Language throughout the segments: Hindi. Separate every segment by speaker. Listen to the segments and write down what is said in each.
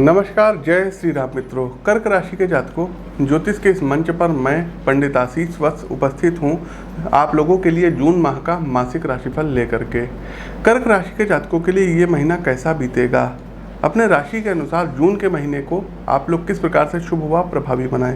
Speaker 1: नमस्कार, जय श्री राम मित्रों। कर्क राशि के जातकों, ज्योतिष के इस मंच पर मैं पंडित आशीष वत्स उपस्थित हूं आप लोगों के लिए जून माह का मासिक राशिफल लेकर के। कर्क राशि के जातकों के लिए ये महीना कैसा बीतेगा, अपने राशि के अनुसार जून के महीने को आप लोग किस प्रकार से शुभ व प्रभावी बनाएं।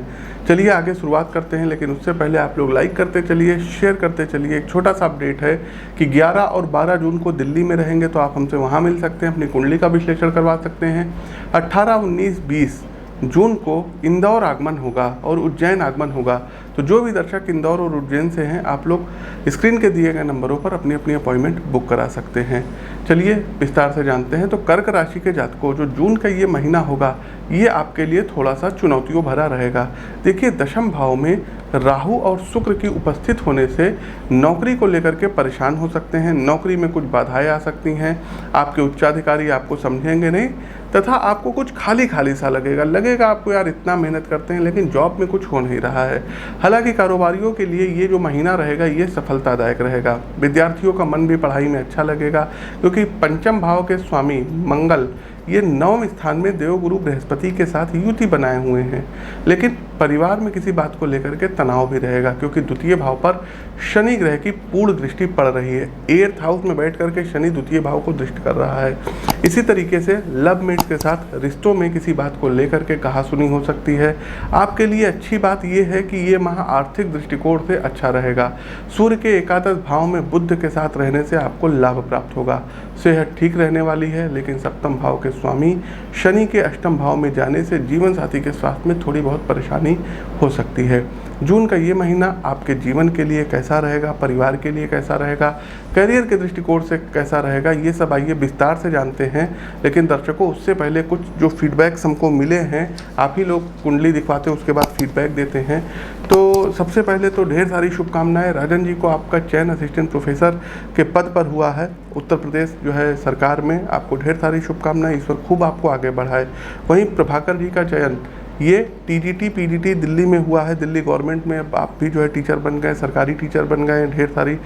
Speaker 1: चलिए आगे शुरुआत करते हैं, लेकिन उससे पहले आप लोग लाइक करते चलिए, शेयर करते चलिए। एक छोटा सा अपडेट है कि 11 और 12 जून को दिल्ली में रहेंगे, तो आप हमसे वहां मिल सकते हैं, अपनी कुंडली का विश्लेषण करवा सकते हैं। 18, 19, 20 जून को इंदौर आगमन होगा और उज्जैन आगमन होगा। तो जो भी दर्शक इंदौर और उज्जैन से हैं, आप लोग स्क्रीन के दिए गए नंबरों पर अपनी अपनी अपॉइंटमेंट बुक करा सकते हैं। चलिए विस्तार से जानते हैं। तो कर्क राशि के जातकों, जो जून का ये महीना होगा, ये आपके लिए थोड़ा सा चुनौतियों भरा रहेगा। देखिए, दशम भाव में राहु और शुक्र की उपस्थित होने से नौकरी को लेकर के परेशान हो सकते हैं। नौकरी में कुछ बाधाएं आ सकती हैं, आपके उच्चाधिकारी आपको समझेंगे नहीं, तथा आपको कुछ खाली खाली सा लगेगा आपको, यार इतना मेहनत करते हैं लेकिन जॉब में कुछ हो नहीं रहा है। हालांकि कारोबारियों के लिए ये जो महीना रहेगा ये सफलतादायक रहेगा। विद्यार्थियों का मन भी पढ़ाई में अच्छा लगेगा, क्योंकि पंचम भाव के स्वामी मंगल ये 9वें स्थान में देवगुरु बृहस्पति के साथ युति बनाए हुए हैं। लेकिन परिवार में किसी बात को लेकर के तनाव भी रहेगा, क्योंकि द्वितीय भाव पर शनि ग्रह की पूर्ण दृष्टि पड़ रही है। 8th हाउस में बैठ करके शनि द्वितीय भाव को दृष्टि कर रहा है। इसी तरीके से लव मेट के साथ रिश्तों में किसी बात को लेकर के कहासुनी हो सकती है। आपके लिए अच्छी बात यह है कि ये माह आर्थिक दृष्टिकोण से अच्छा रहेगा। सूर्य के एकादश भाव में बुध के साथ रहने से आपको लाभ प्राप्त होगा। सेहत ठीक रहने वाली है, लेकिन सप्तम भाव के स्वामी शनि के अष्टम भाव में जाने से जीवन साथी के स्वास्थ्य में थोड़ी बहुत परेशानी हो सकती है। जून का ये महीना आपके जीवन के लिए कैसा रहेगा, परिवार के लिए कैसा रहेगा, करियर के दृष्टिकोण से कैसा रहेगा, ये सब आइए विस्तार से जानते हैं। लेकिन दर्शकों, उससे पहले कुछ जो फीडबैक्स हमको मिले हैं, आप ही लोग कुंडली दिखवाते हैं, उसके बाद फीडबैक देते हैं। तो सबसे पहले तो ढेर सारी शुभकामनाएं। राजन जी को आपका चयन असिस्टेंट प्रोफेसर के पद पर हुआ है उत्तर प्रदेश जो है सरकार में, आपको ढेर सारी शुभकामनाएं, ईश्वर खूब आपको आगे बढ़ाए। वहीं प्रभाकर जी का चयन ये टीजीटी पीजीटी दिल्ली में हुआ है, दिल्ली गवर्नमेंट में आप भी जो है टीचर बन गए, सरकारी टीचर बन गए, ढेर सारी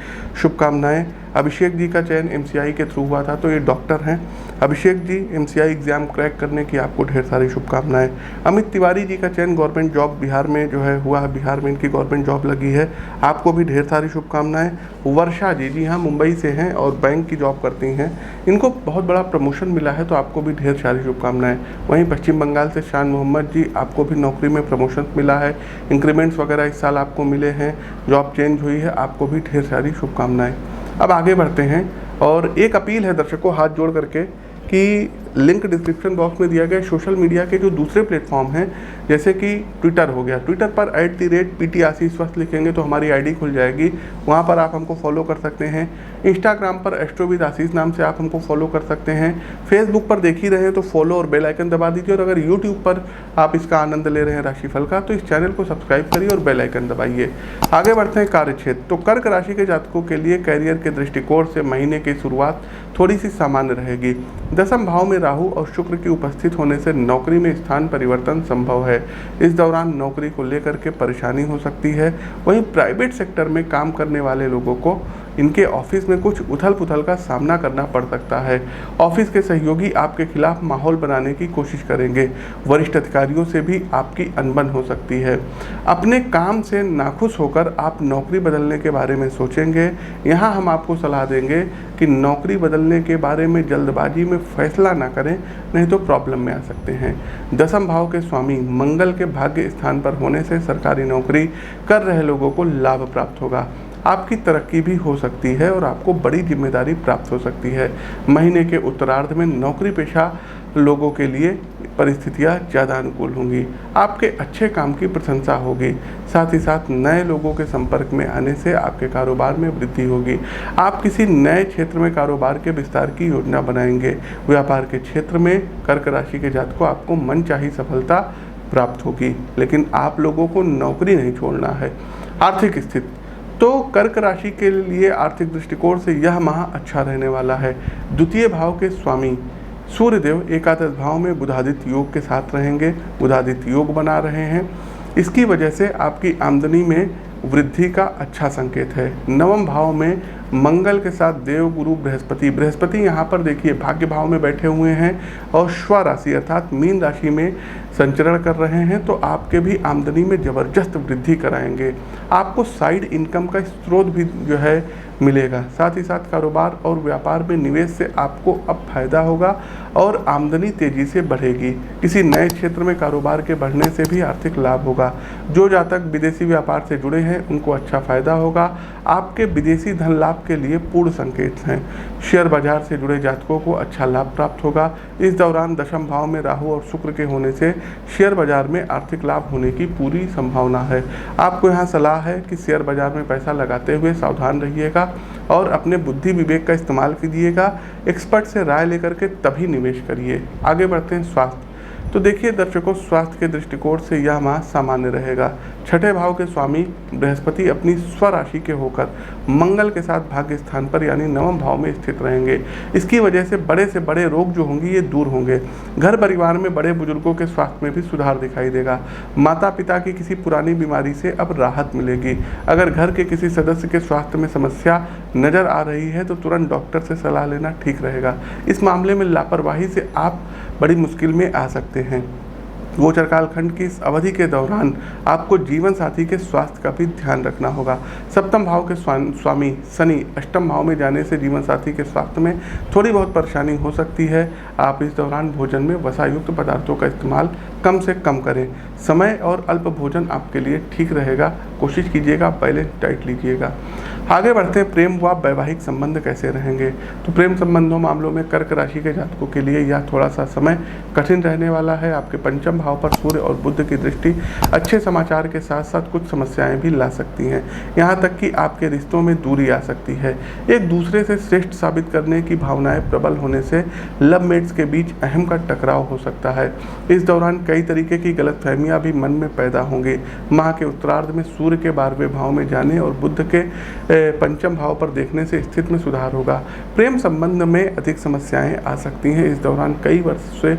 Speaker 1: शुभकामनाएं। अभिषेक जी का चयन एमसीआई के थ्रू हुआ था, तो ये डॉक्टर हैं। Abhishek ji, MCI exam crack करने की आपको ढेर सारी शुभकामनाएं। अमित तिवारी जी का चयन गवर्नमेंट जॉब बिहार में जो है हुआ है, बिहार में इनकी गवर्नमेंट जॉब लगी है, आपको भी ढेर सारी शुभकामनाएं। वर्षा जी, जी हाँ, मुंबई से हैं और बैंक की जॉब करती हैं, इनको बहुत बड़ा प्रमोशन मिला है, तो आपको भी ढेर सारी शुभकामनाएं। वहीं पश्चिम बंगाल से शान मोहम्मद जी, आपको भी नौकरी में प्रमोशन मिला है, इंक्रीमेंट्स वगैरह इस साल आपको मिले हैं, जॉब चेंज हुई है, आपको भी ढेर सारी शुभकामनाएं। अब आगे बढ़ते हैं, और एक अपील है दर्शकों हाथ जोड़ करके कि लिंक डिस्क्रिप्शन बॉक्स में दिया गया सोशल मीडिया के जो दूसरे प्लेटफॉर्म हैं, जैसे कि ट्विटर हो गया, ट्विटर पर @PT आशीष वत्स लिखेंगे तो हमारी आईडी खुल जाएगी, वहाँ पर आप हमको फॉलो कर सकते हैं। इंस्टाग्राम पर एस्ट्रोविद आशीष नाम से आप हमको फॉलो कर सकते हैं। फेसबुक पर देख ही रहे हैं तो फॉलो और बेल आइकन दबा दीजिए, और अगर यूट्यूब पर आप इसका आनंद ले रहे हैं राशिफल का, तो इस चैनल को सब्सक्राइब करिए और बेल आइकन दबाइए। आगे बढ़ते हैं कार्यक्षेत्र। तो कर्क राशि के जातकों के लिए कैरियर के दृष्टिकोण से महीने की शुरुआत थोड़ी सी सामान्य रहेगी। दशम भाव में राहु और शुक्र की उपस्थित होने से नौकरी में स्थान परिवर्तन संभव है। इस दौरान नौकरी को लेकर के परेशानी हो सकती है। वहीं प्राइवेट सेक्टर में काम करने वाले लोगों को इनके ऑफिस में कुछ उथल पुथल का सामना करना पड़ सकता है। ऑफिस के सहयोगी आपके खिलाफ माहौल बनाने की कोशिश करेंगे। वरिष्ठ अधिकारियों से भी आपकी अनबन हो सकती है। अपने काम से नाखुश होकर आप नौकरी बदलने के बारे में सोचेंगे। यहाँ हम आपको सलाह देंगे कि नौकरी बदलने के बारे में जल्दबाजी में फैसला ना करें, नहीं तो प्रॉब्लम में आ सकते हैं। दशम भाव के स्वामी मंगल के भाग्य स्थान पर होने से सरकारी नौकरी कर रहे लोगों को लाभ प्राप्त होगा। आपकी तरक्की भी हो सकती है और आपको बड़ी जिम्मेदारी प्राप्त हो सकती है। महीने के उत्तरार्ध में नौकरी पेशा लोगों के लिए परिस्थितियां ज़्यादा अनुकूल होंगी। आपके अच्छे काम की प्रशंसा होगी। साथ ही साथ नए लोगों के संपर्क में आने से आपके कारोबार में वृद्धि होगी। आप किसी नए क्षेत्र में कारोबार के विस्तार की योजना बनाएंगे। व्यापार के क्षेत्र में कर्क राशि के जातकों आपको मनचाही सफलता प्राप्त होगी, लेकिन आप लोगों को नौकरी नहीं छोड़ना है। आर्थिक स्थिति, तो कर्क राशि के लिए आर्थिक दृष्टिकोण से यह माह अच्छा रहने वाला है। द्वितीय भाव के स्वामी सूर्यदेव एकादश भाव में बुधादित्य योग के साथ रहेंगे। बुधादित्य योग बना रहे हैं, इसकी वजह से आपकी आमदनी में वृद्धि का अच्छा संकेत है। नवम भाव में मंगल के साथ देवगुरु बृहस्पति यहाँ पर देखिए भाग्य भाव में बैठे हुए हैं और स्व राशि अर्थात मीन राशि में संचरण कर रहे हैं, तो आपके भी आमदनी में ज़बरदस्त वृद्धि कराएंगे। आपको साइड इनकम का स्रोत भी जो है मिलेगा। साथ ही साथ कारोबार और व्यापार में निवेश से आपको अब फायदा होगा और आमदनी तेजी से बढ़ेगी। किसी नए क्षेत्र में कारोबार के बढ़ने से भी आर्थिक लाभ होगा। जो जातक विदेशी व्यापार से जुड़े हैं उनको अच्छा फायदा होगा। आपके विदेशी धन लाभ के लिए पूर्ण संकेत हैं। शेयर बाजार से जुड़े जातकों को अच्छा लाभ प्राप्त होगा। इस दौरान दशम भाव में राहु और शुक्र के होने से शेयर बाजार में आर्थिक लाभ होने की पूरी संभावना है। आपको यहाँ सलाह है कि शेयर बाजार में पैसा लगाते हुए सावधान रहिएगा और अपने बुद्धि विवेक का इस्तेमाल कीजिएगा। एक्सपर्ट से राय लेकर के तभी निवेश करिए। आगे बढ़ते हैं स्वास्थ्य। तो देखिए दर्शकों, स्वास्थ्य के दृष्टिकोण से यह माह सामान्य रहेगा। छठे भाव के स्वामी बृहस्पति अपनी स्वराशि के होकर मंगल के साथ भाग्य स्थान पर यानी नवम भाव में स्थित रहेंगे। इसकी वजह से बड़े रोग जो होंगे ये दूर होंगे। घर परिवार में बड़े बुजुर्गों के स्वास्थ्य में भी सुधार दिखाई देगा। माता पिता की किसी पुरानी बीमारी से अब राहत मिलेगी। अगर घर के किसी सदस्य के स्वास्थ्य में समस्या नजर आ रही है तो तुरंत डॉक्टर से सलाह लेना ठीक रहेगा। इस मामले में लापरवाही से आप बड़ी मुश्किल में आ सकते हैं। गोचर कालखंड की इस अवधि के दौरान आपको जीवन साथी के स्वास्थ्य का भी ध्यान रखना होगा। सप्तम भाव के स्वामी शनि अष्टम भाव में जाने से जीवन साथी के स्वास्थ्य में थोड़ी बहुत परेशानी हो सकती है। आप इस दौरान भोजन में वसायुक्त पदार्थों का इस्तेमाल कम से कम करें। समय और अल्प भोजन आपके लिए ठीक रहेगा। कोशिश कीजिएगा बैलेंस डाइट लीजिएगा। आगे बढ़ते हैं, प्रेम व वैवाहिक संबंध कैसे रहेंगे। तो प्रेम संबंधों मामलों में कर्क राशि के जातकों के लिए यह थोड़ा सा समय कठिन रहने वाला है। आपके पंचम भाव पर सूर्य और बुध की दृष्टि अच्छे समाचार के साथ साथ कुछ समस्याएं भी ला सकती हैं। यहाँ तक कि आपके रिश्तों में दूरी आ सकती है। एक दूसरे से श्रेष्ठ साबित करने की भावनाएं प्रबल होने से लव मेट्स के बीच अहम का टकराव हो सकता है। इस दौरान कई तरीके की गलतफहमियां भी मन में पैदा होंगी। माह के उत्तरार्ध में सूर्य के 12वें भाव में जाने और बुध के पंचम भाव पर देखने से स्थिति में सुधार होगा। प्रेम संबंध में अधिक समस्याएं आ सकती हैं। इस दौरान कई वर्ष से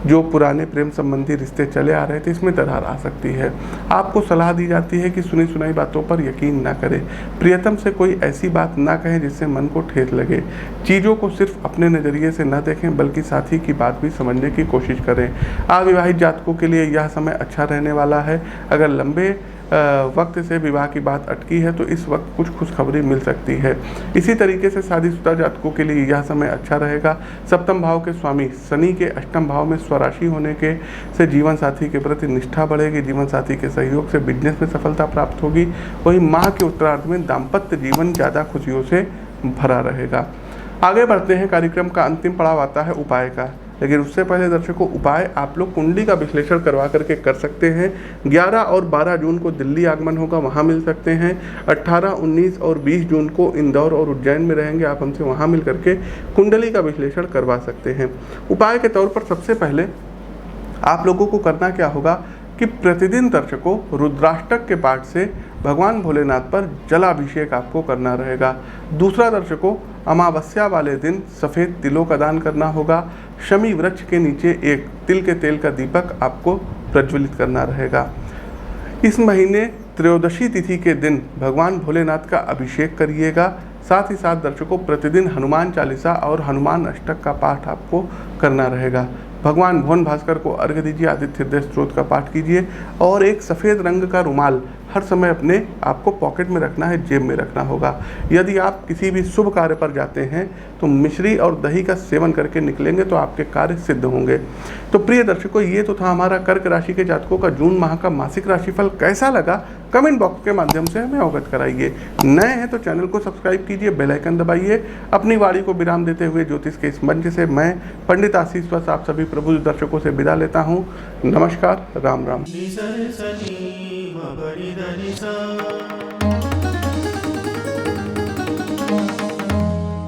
Speaker 1: जो पुराने प्रेम संबंधी रिश्ते चले आ रहे थे इसमें दरार आ सकती है। आपको सलाह दी जाती है कि सुनी सुनाई बातों पर यकीन ना करें। प्रियतम से कोई ऐसी बात ना कहें जिससे मन को ठेस लगे। चीज़ों को सिर्फ अपने नज़रिए से न देखें बल्कि साथी की बात भी समझने की कोशिश करें। अविवाहित जातकों के लिए यह समय अच्छा रहने वाला है। अगर लंबे वक्त से विवाह की बात अटकी है तो इस वक्त कुछ खुशखबरी मिल सकती है। इसी तरीके से शादीशुदा जातकों के लिए यह समय अच्छा रहेगा। सप्तम भाव के स्वामी शनि के अष्टम भाव में स्वराशि होने के से जीवन साथी के प्रति निष्ठा बढ़ेगी। जीवन साथी के सहयोग से बिजनेस में सफलता प्राप्त होगी। वहीं माह के उत्तरार्ध में दाम्पत्य जीवन ज़्यादा खुशियों से भरा रहेगा। आगे बढ़ते हैं, कार्यक्रम का अंतिम पड़ाव आता है उपाय का। लेकिन उससे पहले दर्शकों, उपाय आप लोग कुंडली का विश्लेषण करवा करके कर सकते हैं। 11 और 12 जून को दिल्ली आगमन होगा, वहाँ मिल सकते हैं। 18, 19 और 20 जून को इंदौर और उज्जैन में रहेंगे। आप हमसे वहाँ मिल करके कुंडली का विश्लेषण करवा सकते हैं। उपाय के तौर पर सबसे पहले आप लोगों को करना क्या होगा कि प्रतिदिन दर्शकों रुद्राष्टक के पाठ से भगवान भोलेनाथ पर जलाभिषेक आपको करना रहेगा। दूसरा दर्शकों, अमावस्या वाले दिन सफ़ेद तिलों का दान करना होगा। शमी वृक्ष के नीचे एक तिल के तेल का दीपक आपको प्रज्वलित करना रहेगा। इस महीने त्रयोदशी तिथि के दिन भगवान भोलेनाथ का अभिषेक करिएगा। साथ ही साथ दर्शकों, प्रतिदिन हनुमान चालीसा और हनुमान अष्टक का पाठ आपको करना रहेगा। भगवान भुवन भास्कर को अर्घ्य दीजिए, आदित्य हृदय स्तोत्र का पाठ कीजिए और एक सफ़ेद रंग का रुमाल हर समय अपने आपको पॉकेट में रखना है, जेब में रखना होगा। यदि आप किसी भी शुभ कार्य पर जाते हैं तो मिश्री और दही का सेवन करके निकलेंगे तो आपके कार्य सिद्ध होंगे। तो प्रिय दर्शकों, ये तो था हमारा कर्क राशि के जातकों का जून माह का मासिक राशिफल। कैसा लगा कमेंट बॉक्स के माध्यम से हमें अवगत कराइए। नए हैं तो चैनल को सब्सक्राइब कीजिए, बेल आइकन दबाइए। अपनी वाणी को विराम देते हुए ज्योतिष के इस मंच से मैं पंडित आशीष वत्स आप सभी प्रभु दर्शकों से विदा लेता हूँ। नमस्कार, राम राम।